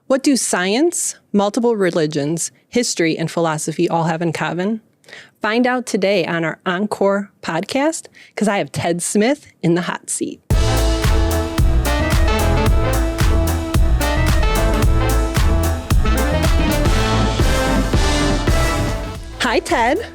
What do science, multiple religions, history, and philosophy all have in common? Find out today on our Encore podcast, because I have Ted Smith in the hot seat. Hi, Ted.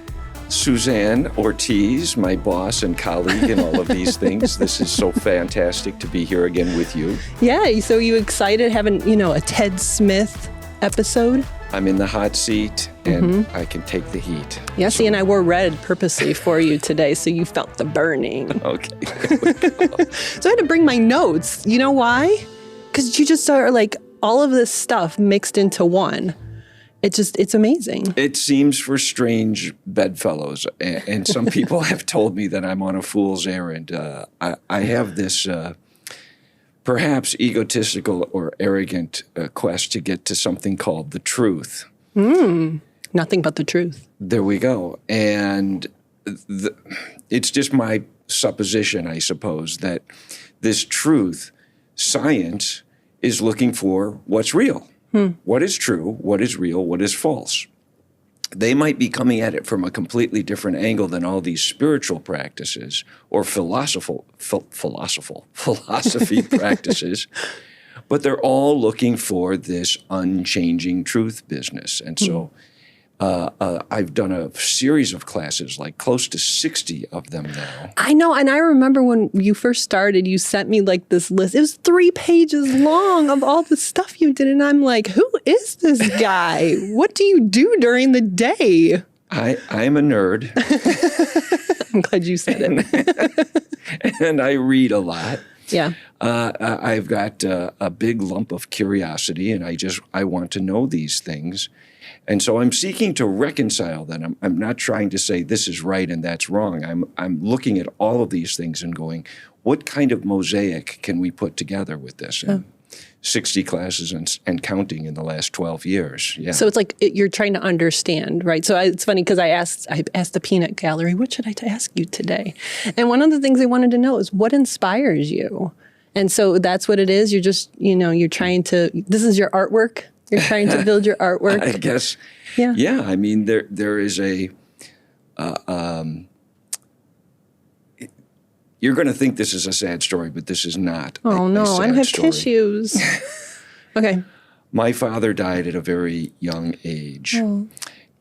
Suzanne Ortiz, my boss and colleague in all of these things. This is so fantastic to be here again with you. Yeah, so you excited having, a Ted Smith episode? I'm in the hot seat and I can take the heat. Yeah, see, and I wore red purposely for you today, so you felt the burning. Okay. So I had to bring my notes. You know why? Because you just are like all of this stuff mixed into one. It's amazing. It seems for strange bedfellows, and some people have told me that I'm on a fool's errand. I have this perhaps egotistical or arrogant quest to get to something called the truth. Nothing but the truth. There we go. And it's just my supposition, I suppose, that this truth, science, is looking for what's real. What is true, what is real, what is false. They might be coming at it from a completely different angle than all these spiritual practices or philosophy practices, but they're all looking for this unchanging truth business. And so I've done a series of classes, like close to 60 of them now. I know, and I remember when you first started, you sent me like this list. It was 3 pages long of all the stuff you did, and I'm like, who is this guy? What do you do during the day? I'm a nerd. I'm glad you said it. And I read a lot. Yeah. I've got a big lump of curiosity, and I want to know these things. And so I'm seeking to reconcile them. I'm not trying to say this is right and that's wrong. I'm looking at all of these things and going, what kind of mosaic can we put together with this? And 60 classes and counting in the last 12 years. Yeah. So it's like you're trying to understand, right? So it's funny because I asked the Peanut Gallery, what should I ask you today? And one of the things they wanted to know is what inspires you? And so that's what it is. You're just, you're trying to, this is your artwork. You're trying to build your artwork. I guess. Yeah. Yeah. I mean, there is a, you're going to think this is a sad story, but this is not. Oh, no. I don't have tissues. Okay. My father died at a very young age. Oh.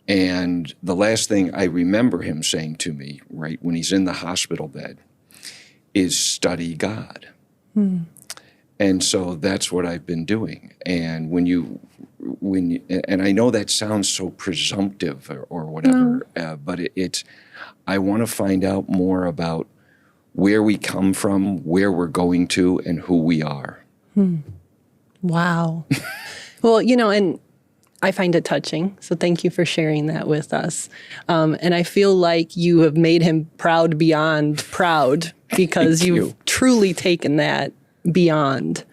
And the last thing I remember him saying to me, right, when he's in the hospital bed, is study God. And so that's what I've been doing. And and I know that sounds so presumptive or whatever, but I want to find out more about where we come from, where we're going to, and who we are. Wow. Well, and I find it touching. So thank you for sharing that with us. And I feel like you have made him proud beyond proud because you've truly taken that beyond.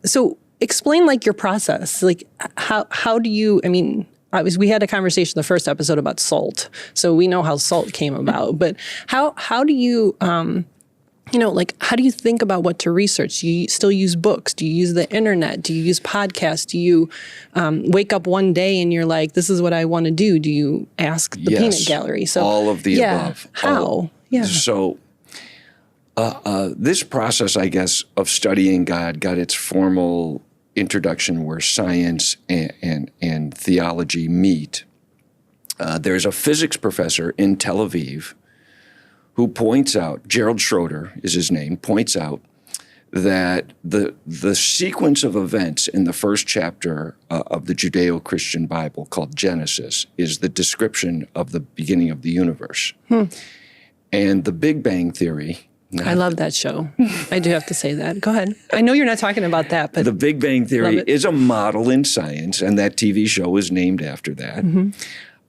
So explain like your process. Like how do you, we had a conversation in the first episode about SALT. So we know how SALT came about, but how do you, how do you think about what to research? Do you still use books? Do you use the internet? Do you use podcasts? Do you wake up one day and you're like, this is what I want to do? Do you ask the Peanut Gallery? So all of the above. How? So this process, I guess, of studying God got its formal introduction where science and theology meet. There's a physics professor in Tel Aviv who points out, Gerald Schroeder is his name, points out that the sequence of events in the first chapter of the Judeo-Christian Bible called Genesis is the description of the beginning of the universe. And the Big Bang Theory... I love that show. I do have to say that. Go ahead. I know you're not talking about that, but... The Big Bang Theory is a model in science, and that TV show is named after that,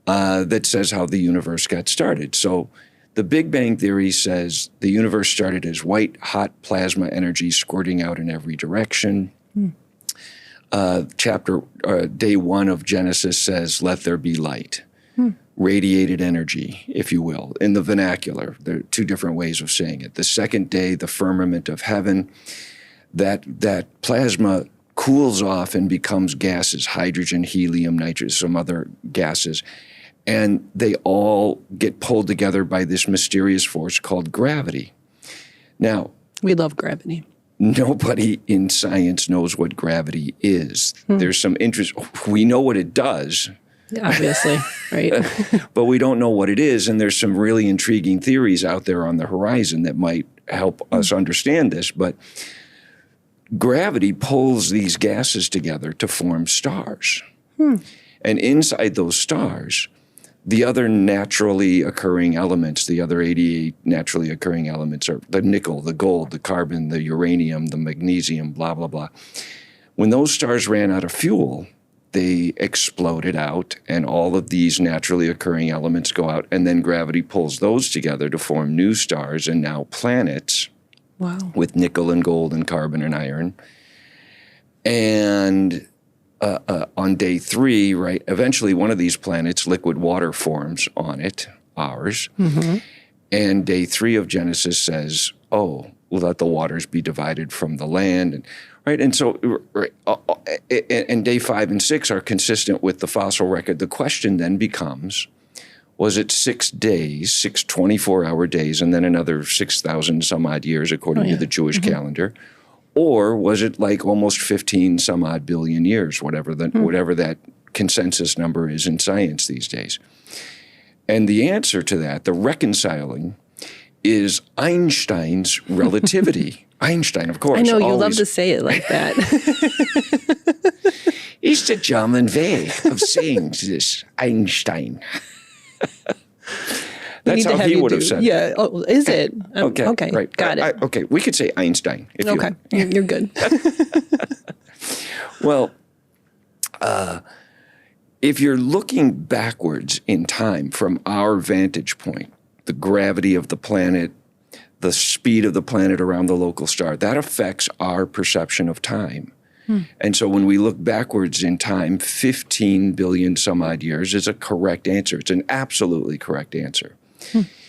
that says how the universe got started. So the Big Bang Theory says the universe started as white, hot plasma energy squirting out in every direction. Day 1 of Genesis says, let there be light. Radiated energy, if you will, in the vernacular. There are 2 different ways of saying it. The second day, the firmament of heaven, that plasma cools off and becomes gases, hydrogen, helium, nitrogen, some other gases. And they all get pulled together by this mysterious force called gravity. Now, We love gravity. nobody in science knows what gravity is. There's some interest. We know what it does, Obviously, right? but we don't know what it is. And there's some really intriguing theories out there on the horizon that might help us understand this. But gravity pulls these gases together to form stars. And inside those stars, the other naturally occurring elements, the other 88 naturally occurring elements are the nickel, the gold, the carbon, the uranium, the magnesium, blah, blah, blah. When those stars ran out of fuel, they exploded out, and all of these naturally occurring elements go out, and then gravity pulls those together to form new stars and now planets Wow. with nickel and gold and carbon and iron. And on day 3, right, eventually one of these planets, liquid water forms on it, ours. And day 3 of Genesis says, oh, let the waters be divided from the land. And, right, and so, right, and day 5 and 6 are consistent with the fossil record. The question then becomes, was it 6 days, 6 24-hour days, and then another 6,000 some odd years according to the Jewish calendar? Or was it like almost 15 some odd billion years, whatever that consensus number is in science these days? And the answer to that, the reconciling, is Einstein's relativity. Einstein, of course. I know, you always, love to say it like that. It's the German way of saying this, Einstein. That's how he would have said it. Yeah. Oh, is it? Okay. Right. Got it. Okay. We could say Einstein. If Okay. You're good. Well, if you're looking backwards in time from our vantage point, the gravity of the planet, the speed of the planet around the local star, that affects our perception of time. And so when we look backwards in time, 15 billion some odd years is a correct answer. It's an absolutely correct answer.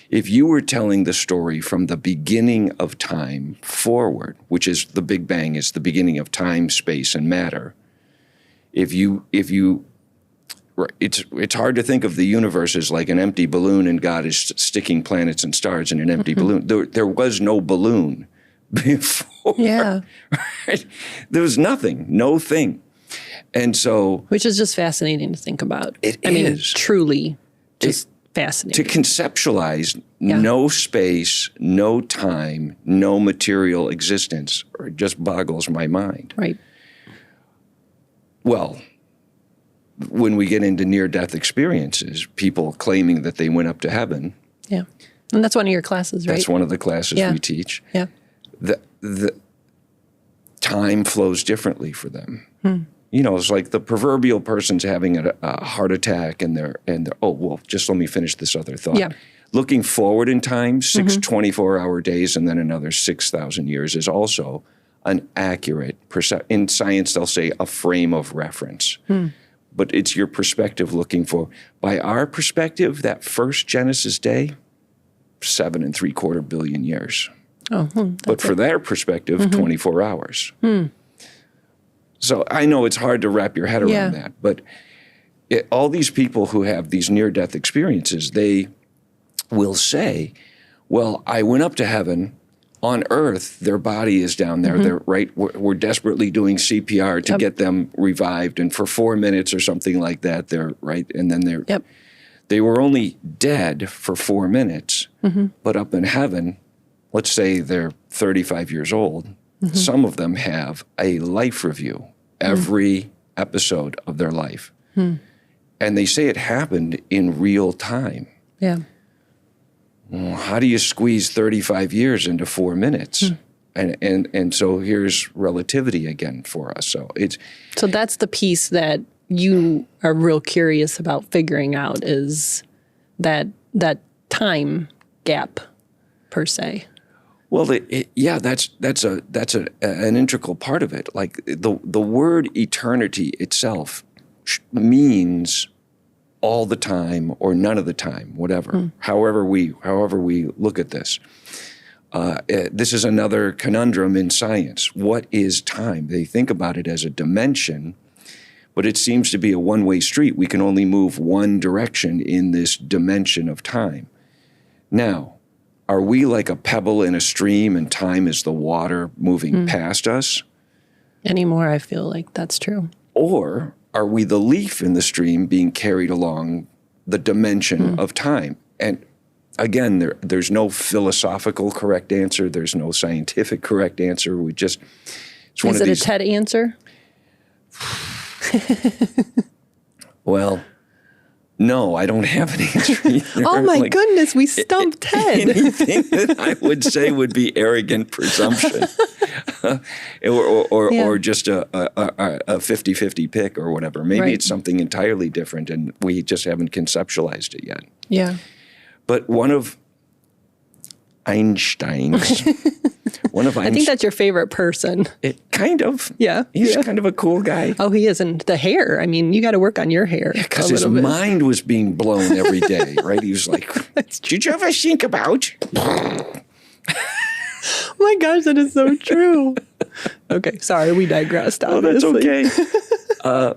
If you were telling the story from the beginning of time forward, which is the Big Bang is the beginning of time, space, and matter, it's hard to think of the universe as like an empty balloon and God is sticking planets and stars in an empty balloon. There was no balloon before. Yeah. Right? There was nothing, no thing. And so Which is just fascinating to think about. I mean, truly just fascinating. to conceptualize no space, no time, no material existence, it just boggles my mind. Right. Well, when we get into near-death experiences, people claiming that they went up to heaven, Yeah. And that's one of your classes, right? that's one of the classes Yeah. we teach, Yeah. the time flows differently for them. You know, it's like the proverbial person's having a heart attack and they're, oh, well, just let me finish this other thought. Yeah. Looking forward in time, 6 24-hour days and then another 6,000 years is also an accurate in science, they'll say a frame of reference. But it's your perspective looking for. By our perspective, that first Genesis day, 7 3/4 billion years. But for their perspective, 24 hours. So I know it's hard to wrap your head around that, but all these people who have these near-death experiences, they will say, well, I went up to heaven. On Earth, their body is down there. They're right. We're desperately doing CPR to get them revived, and for 4 minutes or something like that, they're right. And then they were only dead for 4 minutes, but up in heaven, let's say they're 35 years old. Some of them have a life review every episode of their life, and they say it happened in real time. Yeah. Well, how do you squeeze 35 years into 4 minutes? And so here's relativity again for us. So that's the piece that you are real curious about figuring out is that time gap per se. well, that's an integral part of it. Like the word eternity itself means all the time or none of the time, whatever. However we look at this. This is another conundrum in science. What is time? They think about it as a dimension, but it seems to be a one-way street. We can only move one direction in this dimension of time. Now, are we like a pebble in a stream and time is the water moving past us? Anymore, I feel like that's true. Or are we the leaf in the stream being carried along the dimension of time? And again, there's no philosophical correct answer. There's no scientific correct answer. It's one Is of it these. a TED answer? Well, no, I don't have an answer either. Oh my Like, goodness, we stumped Ted. Anything that I would say would be arrogant presumption, or just a 50-50 pick or whatever. Maybe Right. it's something entirely different, and we just haven't conceptualized it yet. Yeah. But one of Einstein's, I think that's your favorite person. it kind of, Yeah. he's Yeah. kind of a cool guy. Oh, he isn't. The hair. I mean, you got to work on your hair. Because his mind was being blown every day, right? He was like, did you ever think about? Oh my gosh, that is so true. Okay, sorry, we digressed. Oh, that's Obviously. okay.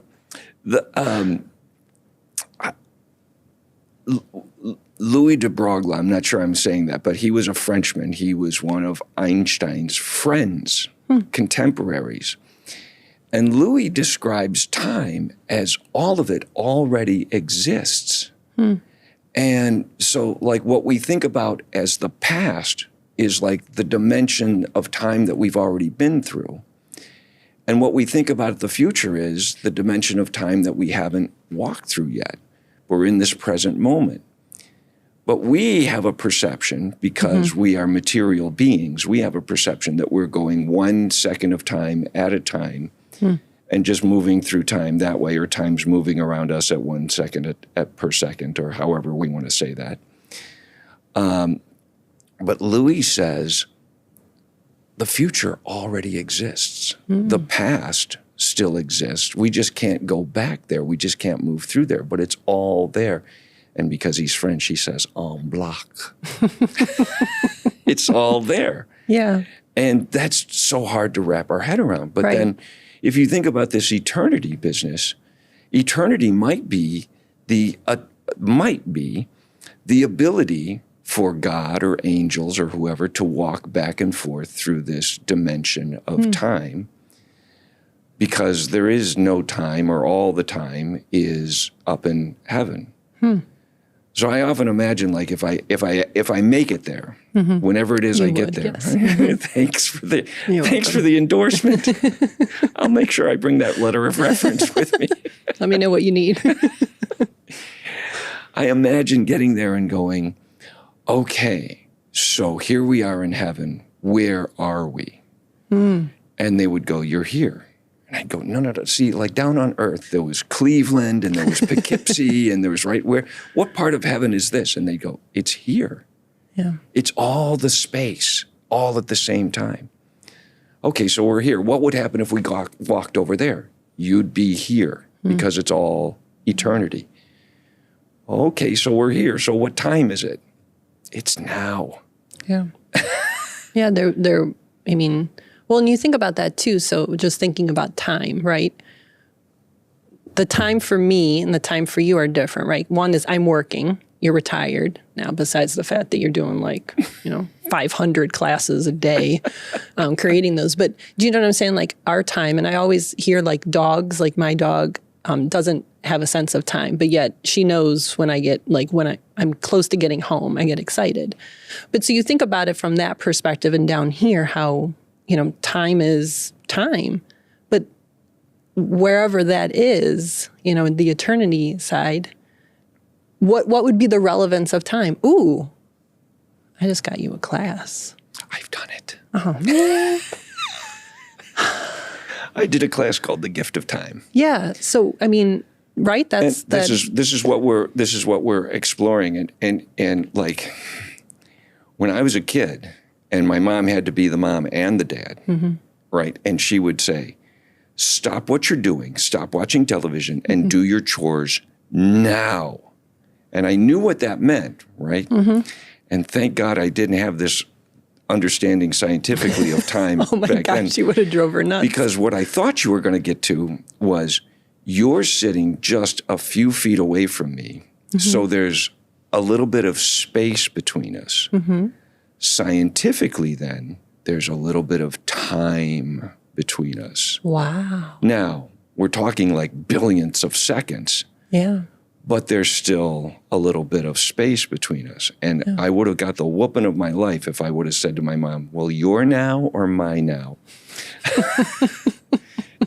Louis de Broglie, I'm not sure I'm saying that, but he was a Frenchman. He was one of Einstein's friends, contemporaries. And Louis describes time as all of it already exists. And so, like, what we think about as the past is like the dimension of time that we've already been through. And what we think about the future is the dimension of time that we haven't walked through yet. We're in this present moment. But we have a perception, because we are material beings, we have a perception that we're going 1 second of time at a time and just moving through time that way, or time's moving around us at 1 second per second, or however we want to say that. But Louis says the future already exists. The past still exists. We just can't go back there. We just can't move through there, but it's all there. And because he's French, he says, en bloc. It's all there. Yeah. And that's so hard to wrap our head around. But Right. then if you think about this eternity business, eternity might be the ability for God or angels or whoever to walk back and forth through this dimension of time, because there is no time, or all the time is up in heaven. So I often imagine, like, if I make it there, whenever it is I get would, there. yes. Thanks for the welcome. for the endorsement. I'll make sure I bring that letter of reference with me. Let me know what you need. I imagine getting there and going, okay, so here we are in heaven. Where are we? And they would go, you're here. And I'd go, no. See, like down on earth, there was Cleveland and there was Poughkeepsie and there was what part of heaven is this? And they'd go, it's here. Yeah. It's all the space, all at the same time. Okay, so we're here. What would happen if we walked over there? You'd be here, because it's all eternity. Okay, so we're here. So what time is it? It's now. Yeah. Yeah, I mean, well, and you think about that too. So just thinking about time, right? The time for me and the time for you are different, right? One is I'm working, you're retired now, besides the fact that you're doing 500 classes a day, creating those. But do you know what I'm saying? Like our time, and I always hear like dogs, like my dog doesn't have a sense of time, but yet she knows when I'm close to getting home, I get excited. But so you think about it from that perspective, and down here, how, time is time. But wherever that is, the eternity side, what would be the relevance of time? Ooh, I just got you a class. I've done it. Oh, man. I did a class called The Gift of Time. Yeah. So, I mean, right? This is what we're exploring. And like when I was a kid and my mom had to be the mom and the dad, right? And she would say, stop what you're doing, stop watching television, and do your chores now. And I knew what that meant, right? And thank God I didn't have this understanding scientifically of time Oh my back then. gosh, you would have drove her nuts. Because what I thought you were going to get to was you're sitting just a few feet away from me. So there's a little bit of space between us. Scientifically, then, there's a little bit of time between us. Wow. Now, we're talking like billions of seconds, Yeah. but there's still a little bit of space between us. And I would have got the whooping of my life if I would have said to my mom, well, your now or my now?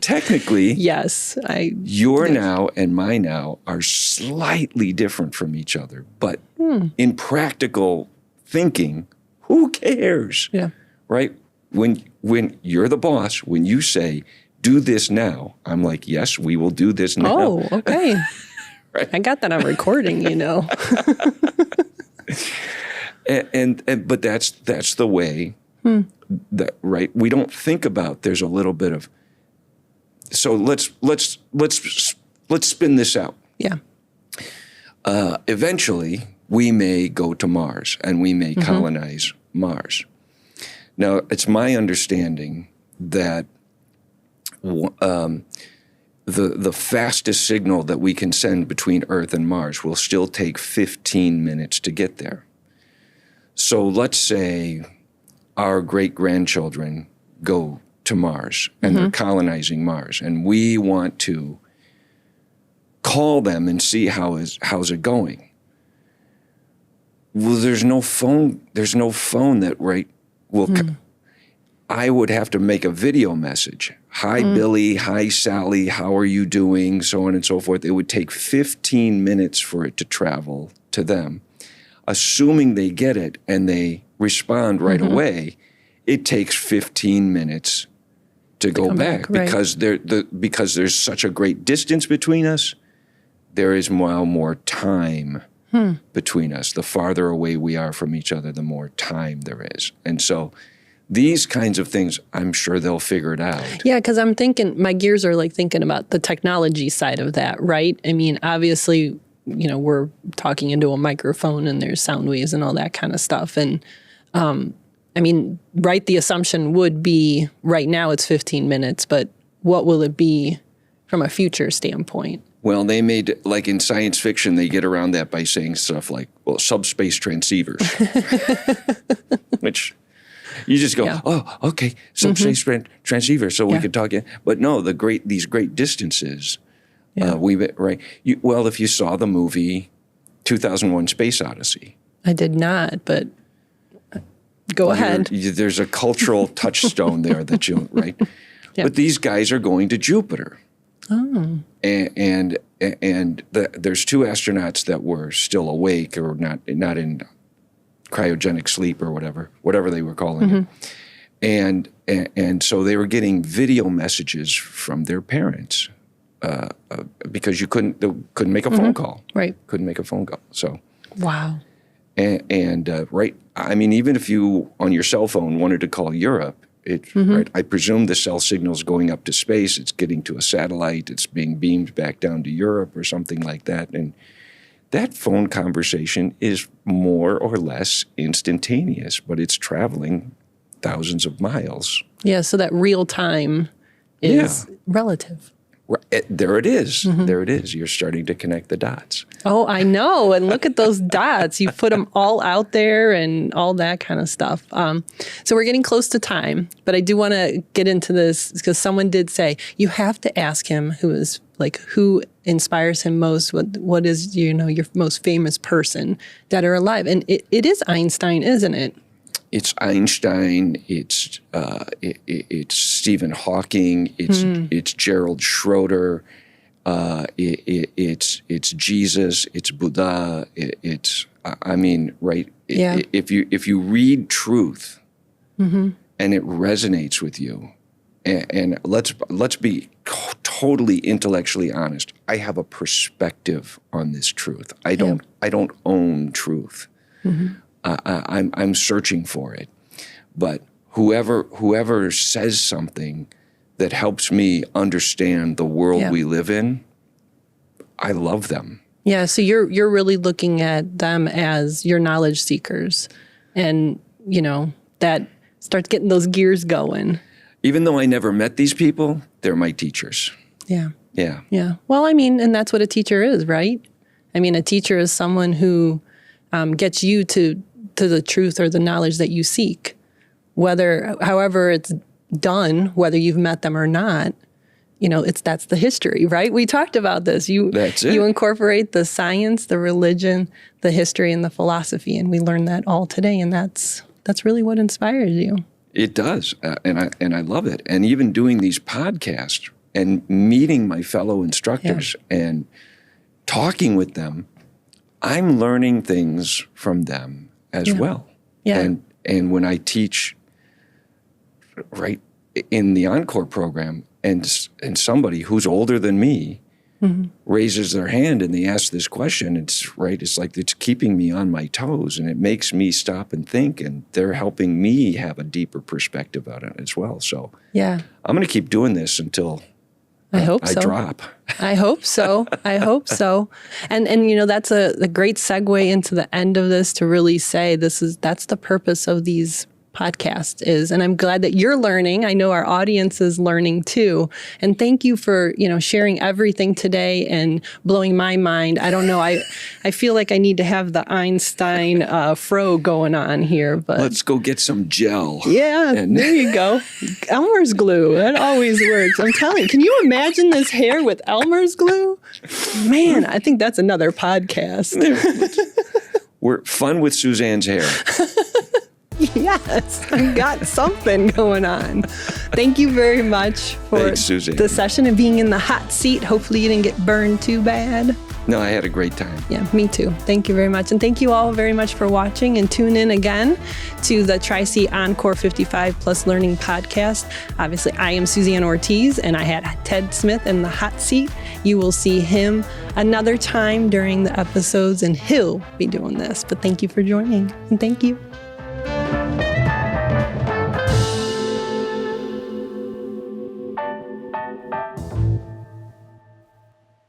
Technically, Yes. your now and my now are slightly different from each other. But in practical thinking, who cares? Yeah. Right? When you're the boss, when you say, do this now, I'm like, yes, we will do this now. Oh, okay. Right. I got that on recording, you know. But that's the way that, right? We don't think about there's a little bit of. So let's spin this out. Yeah. Eventually, we may go to Mars and we may colonize Mars. Now, it's my understanding that the fastest signal that we can send between Earth and Mars will still take 15 minutes to get there. So let's say our great-grandchildren go to Mars and they're colonizing Mars, and we want to call them and see how's it going. Well, there's no phone that will. I would have to make a video message. Hi, Billy. Hi, Sally. How are you doing? So on and so forth. It would take 15 minutes for it to travel to them. Assuming they get it and they respond right away, it takes 15 minutes to go back right. because there's such a great distance between us. There is now more time between us. The farther away we are from each other, the more time there is. And so these kinds of things, I'm sure they'll figure it out. Yeah, because I'm thinking, my gears are like thinking about the technology side of that, right? I mean, obviously, you know, we're talking into a microphone and there's sound waves and all that kind of stuff. And I mean, right, the assumption would be right now it's 15 minutes, but what will it be from a future standpoint? Well, they made, like in science fiction, they get around that by saying stuff like, well, subspace transceivers, which you just go, oh, okay, subspace transceiver, so we could talk. But no, these great distances, right? Well, if you saw the movie 2001: Space Odyssey. I did not, but go ahead. There's a cultural touchstone there that you, right? Yeah. But these guys are going to Jupiter. Oh. And there's two astronauts that were still awake or not in cryogenic sleep or whatever they were calling it. And so they were getting video messages from their parents because you couldn't make a phone call. Right. Couldn't make a phone call. So. Wow. And right, I mean, even if you on your cell phone wanted to call Europe, right, I presume the cell signal's going up to space. It's getting to a satellite. It's being beamed back down to Europe or something like that. And that phone conversation is more or less instantaneous, but it's traveling thousands of miles. Yeah, so that real time is relative. There it is. There it is. You're starting to connect the dots. Oh, I know. And look at those dots. You put them all out there and all that kind of stuff. So we're getting close to time, but I do want to get into this because someone did say you have to ask him who inspires him most. What is, your most famous person dead or alive? And it is Einstein, isn't it? It's Einstein. It's Stephen Hawking. It's Gerald Schroeder. It's Jesus. It's Buddha. Right? Yeah. If you read truth, and it resonates with you, and let's be totally intellectually honest. I have a perspective on this truth. I don't own truth. I'm searching for it, but whoever says something that helps me understand the world we live in, I love them. Yeah. So you're really looking at them as your knowledge seekers, and that starts getting those gears going. Even though I never met these people, they're my teachers. Yeah. Yeah. Yeah. Well, I mean, and that's what a teacher is, right? I mean, a teacher is someone who gets you to the truth or the knowledge that you seek, however it's done, whether you've met them or not. That's the history, right? We talked about this. That's it. You incorporate the science, the religion, the history, and the philosophy, and we learned that all today. And that's really what inspires you. It does, and I love it. And even doing these podcasts and meeting my fellow instructors and talking with them, I'm learning things from them as well. Yeah. And when I teach, right in the Encore program, and somebody who's older than me raises their hand and they ask this question, it's like it's keeping me on my toes, and it makes me stop and think, and they're helping me have a deeper perspective on it as well. So yeah, I'm going to keep doing this until I hope so. I drop. I hope so. I hope so. And that's a great segue into the end of this to really say that's the purpose of these podcast is. And I'm glad that you're learning. I know our audience is learning too. And thank you for, sharing everything today and blowing my mind. I don't know. I feel like I need to have the Einstein fro going on here, but let's go get some gel. Yeah, there you go. Elmer's glue. That always works. I'm telling you. Can you imagine this hair with Elmer's glue? Man, I think that's another podcast. We're fun with Suzanne's hair. Yes, we got something going on. Thank you very much for the session and being in the hot seat. Hopefully you didn't get burned too bad. No, I had a great time. Yeah, me too. Thank you very much. And thank you all very much for watching, and tune in again to the Tri-C Encore 55 Plus Learning Podcast. Obviously, I am Suzanne Ortiz, and I had Ted Smith in the hot seat. You will see him another time during the episodes, and he'll be doing this. But thank you for joining, and thank you.